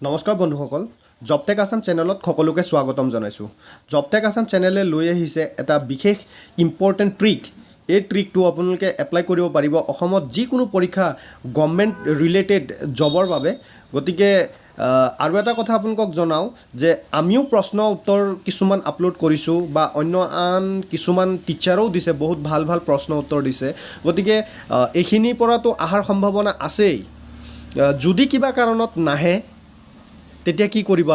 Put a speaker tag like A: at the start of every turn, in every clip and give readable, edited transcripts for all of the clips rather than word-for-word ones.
A: নমস্কাৰ বন্ধুসকল জবটেক আসাম চেনেলত সকলোকে স্বাগতম জনাইছোঁ জবটেক আসাম চেনেলে লৈ আহিছে এটা বিশেষ ইম্পৰ্টেণ্ট ট্ৰিক এই ট্ৰিকটো আপোনালোকে এপ্লাই কৰিব পাৰিব অসমত যিকোনো পৰীক্ষা গভৰ্ণমেণ্ট ৰিলেটেড জবৰ বাবে গতিকে আৰু এটা কথা আপোনালোকক জনাওঁ যে আমিও প্ৰশ্ন উত্তৰ কিছুমান আপলোড কৰিছোঁ বা অন্য আন কিছুমান টিচাৰেও দিছে বহুত ভাল ভাল প্ৰশ্ন উত্তৰ দিছে গতিকে এইখিনিৰ পৰাতো অহাৰ সম্ভাৱনা আছেই যদি কিবা কাৰণত নাহে তেতিয়া কি কৰিব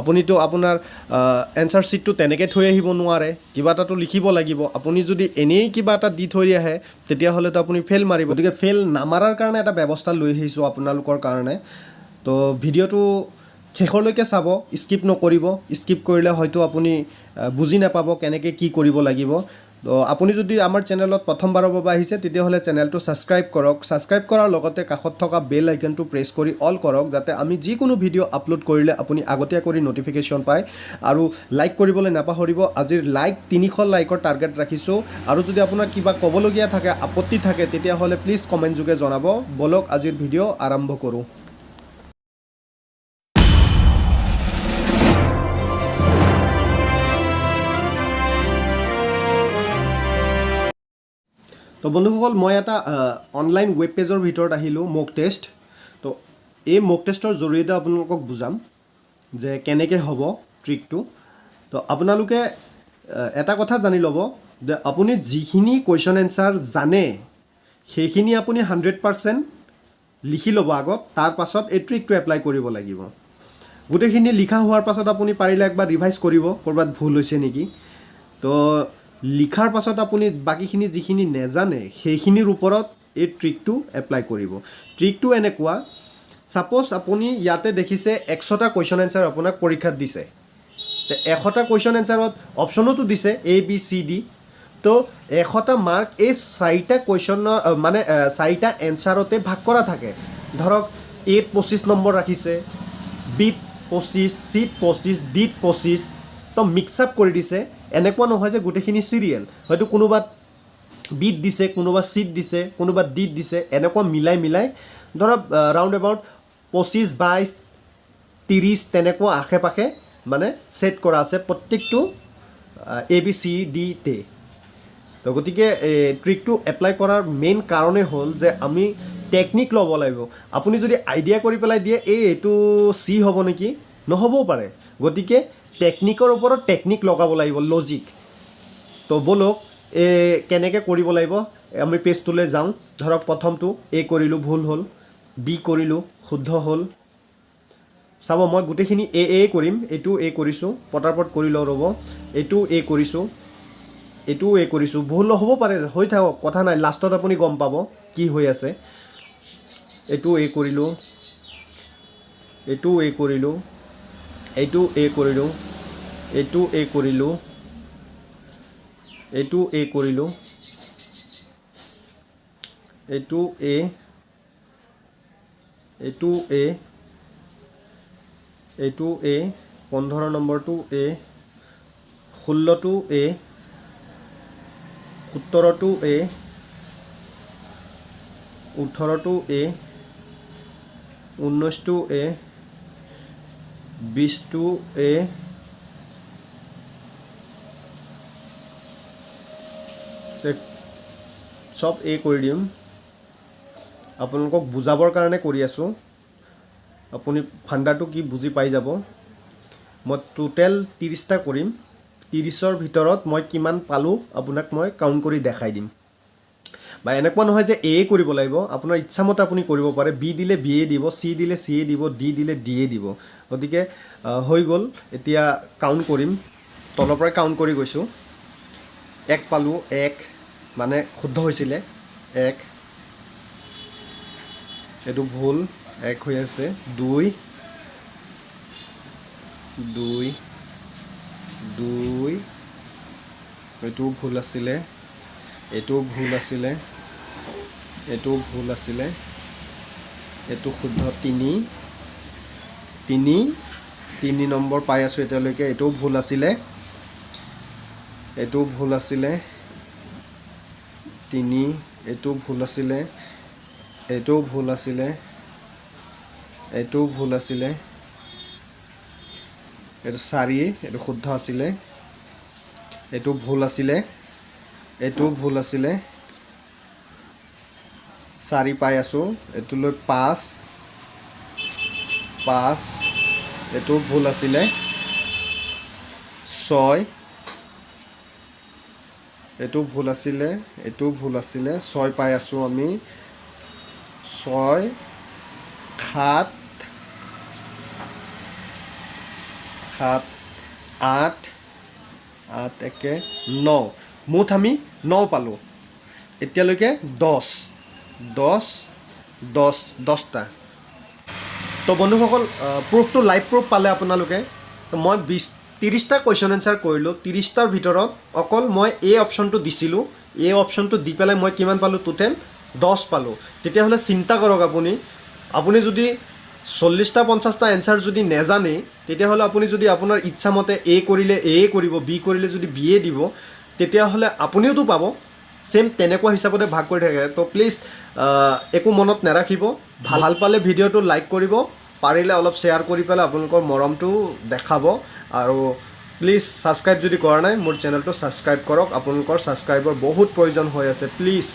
A: আপুনিতো আপোনাৰ এনসাৰ ছিটটো তেনেকৈ থৈ আহিব নোৱাৰে কিবা এটাতো লিখিব লাগিব আপুনি যদি এনেই কিবা এটা দি থৈ আহে তেতিয়াহ'লেতো আপুনি ফেইল মাৰিব গতিকে ফেইল নামাৰাৰ কাৰণে এটা ব্যৱস্থা লৈ আহিছোঁ আপোনালোকৰ কাৰণে তো ভিডিঅ'টো শেষলৈকে চাব স্কিপ নকৰিব স্কিপ কৰিলে হয়তো আপুনি বুজি নাপাব কেনেকৈ কি কৰিব লাগিব তো আপুনি যদি আমাৰ চেনেলত প্ৰথমবাৰৰ বাবে আহিছে তেতিয়াহ'লে চেনেলটো ছাবস্ক্ৰাইব কৰক ছাবস্ক্ৰাইব কৰাৰ লগতে কাষত থকা বেল আইকনটো প্ৰেছ কৰি অল কৰক যাতে আমি যিকোনো ভিডিঅ' আপলোড কৰিলে আপুনি আগতীয়া কৰি ন'টিফিকেশ্যন পায় আৰু লাইক কৰিবলৈ নাপাহৰিব আজিৰ লাইক 300 লাইকৰ টাৰ্গেট ৰাখিছোঁ আৰু যদি আপোনাৰ কিবা ক'বলগীয়া থাকে আপত্তি থাকে তেতিয়াহ'লে প্লিজ কমেণ্ট যোগে জনাব বলক আজিৰ ভিডিঅ' আৰম্ভ কৰোঁ তো বন্ধুসকল মই এটা অনলাইন ৱেব পেজৰ ভিতৰত আহিলোঁ মক টেষ্ট তো এই মক টেষ্টৰ জৰিয়তে আপোনালোকক বুজাম যে কেনেকৈ হ'ব ট্ৰিকটো তো আপোনালোকে এটা কথা জানি ল'ব যে আপুনি যিখিনি কুৱেশ্যন এনচাৰ জানে সেইখিনি আপুনি 100% লিখি ল'ব আগত তাৰ পাছত এই ট্ৰিকটো এপ্লাই কৰিব লাগিব গোটেইখিনি লিখা হোৱাৰ পাছত আপুনি পাৰিলে একবাৰ ৰিভাইজ কৰিব ক'ৰবাত ভুল হৈছে নেকি তো লিখাৰ পাছত আপুনি বাকীখিনি যিখিনি নেজানে সেইখিনিৰ ওপৰত এই ট্ৰিকটো এপ্লাই কৰিব ট্ৰিকটো এনেকুৱা সাপোজ আপুনি ইয়াতে দেখিছে 100টা কুৱেশ্যন এনচাৰ আপোনাক পৰীক্ষাত দিছে তে 100টা কুৱেশ্যন এনচাৰত অপশ্যনতো দিছে এ বি চি ডি তো 100টা মাৰ্ক এই 4টা কুৱেশ্যনৰ মানে 4টা এনচাৰতে ভাগ কৰা থাকে ধৰক এত 25 নম্বৰ ৰাখিছে বিত 25 চিত 25 ডিত 25 তো মিক্স আপ কৰি দিছে এনেকুৱা নহয় যে গোটেইখিনি চিৰিয়েল হয়তো কোনোবাত বিত দিছে কোনোবা চিট দিছে কোনোবা ডিত দিছে এনেকুৱা মিলাই ধৰক ৰাউণ্ড এবাউট 25 22 30 তেনেকুৱা আশে পাশে মানে ছেট কৰা আছে প্ৰত্যেকটো এ বি চি ডিতে তো গতিকে ট্ৰিকটো এপ্লাই কৰাৰ মেইন কাৰণেই হ'ল যে আমি টেকনিক ল'ব লাগিব আপুনি যদি আইডিয়া কৰি পেলাই দিয়ে এইটো চি হ'ব নেকি নহ'বও পাৰে গতিকে টেকনিকৰ ওপৰত টেকনিক লগাব লাগিব লজিক তো বলক কেনেকৈ কৰিব লাগিব আমি পেজটোলৈ যাওঁ ধৰক প্ৰথমটো এ কৰিলোঁ ভুল হ'ল বি কৰিলোঁ শুদ্ধ হ'ল চাব মই গোটেইখিনি এ কৰিম এইটো এ কৰিছোঁ পটাপট কৰি লওঁ ৰ'ব এইটো এ কৰিছোঁ এইটো এ কৰিছোঁ ভুল হ'ব পাৰে হৈ থাকক কথা নাই লাষ্টত আপুনি গম পাব কি হৈ আছে এইটো এ কৰিলোঁ এইটো এ কৰিলোঁ এইটো এ কৰিলোঁ এইটো এ কৰিলোঁ এইটো এ কৰিলোঁ এইটো এ এইটো এ এইটো এ 15 নম্বৰটো এ 16টো এ 17টো এ 18টো এ 19টো এ 20টো এ সব এ কৰি দিম আপোনালোকক বুজাবৰ কাৰণে কৰি আছোঁ আপুনি ফাণ্ডাটো কি বুজি পাই যাব মই টোটেল 30টা কৰিম 30ৰ ভিতৰত মই কিমান পালোঁ আপোনাক মই কাউণ্ট কৰি দেখাই দিম বা এনেকুৱা নহয় যে এ কৰিব লাগিব আপোনাৰ ইচ্ছামতে আপুনি কৰিব পাৰে বি দিলে বি এ দিব চি দিলে চি এ দিব ডি দিলে ডি এ দিব গতিকে হৈ গ'ল এতিয়া কাউণ্ট কৰিম তলৰ পৰাই কাউণ্ট কৰি গৈছোঁ 1 পালোঁ 1 মানে শুদ্ধ হৈছিলে 1 এইটো ভুল 1 হৈ আছে 2 2 2 এইটো ভুল আছিলে এইটো ভুল আছিলে এইটো ভুল আছিলে এইটো শুদ্ধ 3 নম্বৰ পাই আছোঁ এতিয়ালৈকে এইটোও ভুল আছিলে এইটো ভুল আছিলে 3 এইটো ভুল আছিলে এইটোও ভুল আছিলে এইটো ভুল আছিলে এইটো 4 এইটো শুদ্ধ আছিলে এইটো ভুল আছিলে এইটো ভুল আছিলে 4 পাই আছোঁ এইটোলৈ 5 এইটো ভুল আছিলে 6 এইটো ভুল আছিলে 6 পাই আছোঁ আমি 6 7 8 একে 9 মুঠ আমি 9 পালোঁ এতিয়ালৈকে 10টা তো বন্ধুসকল প্ৰুফটো লাইভ প্ৰুফ পালে আপোনালোকে তো মই 30টা কুৱেশ্যন এনচাৰ কৰিলোঁ 30টাৰ ভিতৰত অকল মই এই অপশ্যনটো দিছিলোঁ এই অপশ্যনটো দি পেলাই মই কিমান পালোঁ টোটেল 10 পালোঁ তেতিয়াহ'লে চিন্তা কৰক আপুনি যদি 40টা 50টা এনচাৰ যদি নেজানে তেতিয়াহ'লে আপুনি যদি আপোনাৰ ইচ্ছামতে এ কৰিলে এ কৰিব বি কৰিলে যদি বি এ দিব তেতিয়াহ'লে আপুনিওতো পাব সেম তেনেকুৱা হিচাপতে ভাগ কৰি থাকে তো প্লিজ একো মনত নাৰাখিব ভাল পালে ভিডিঅ'টো লাইক কৰিব পাৰিলে অলপ শ্বেয়াৰ কৰি পেলাই আপোনালোকৰ মৰমটো দেখাব আৰু প্লিজ ছাবস্ক্ৰাইব যদি কৰা নাই মোৰ চেনেলটো ছাবস্ক্ৰাইব কৰক আপোনালোকৰ ছাবস্ক্ৰাইবৰ বহুত প্ৰয়োজন হৈ আছে প্লিজ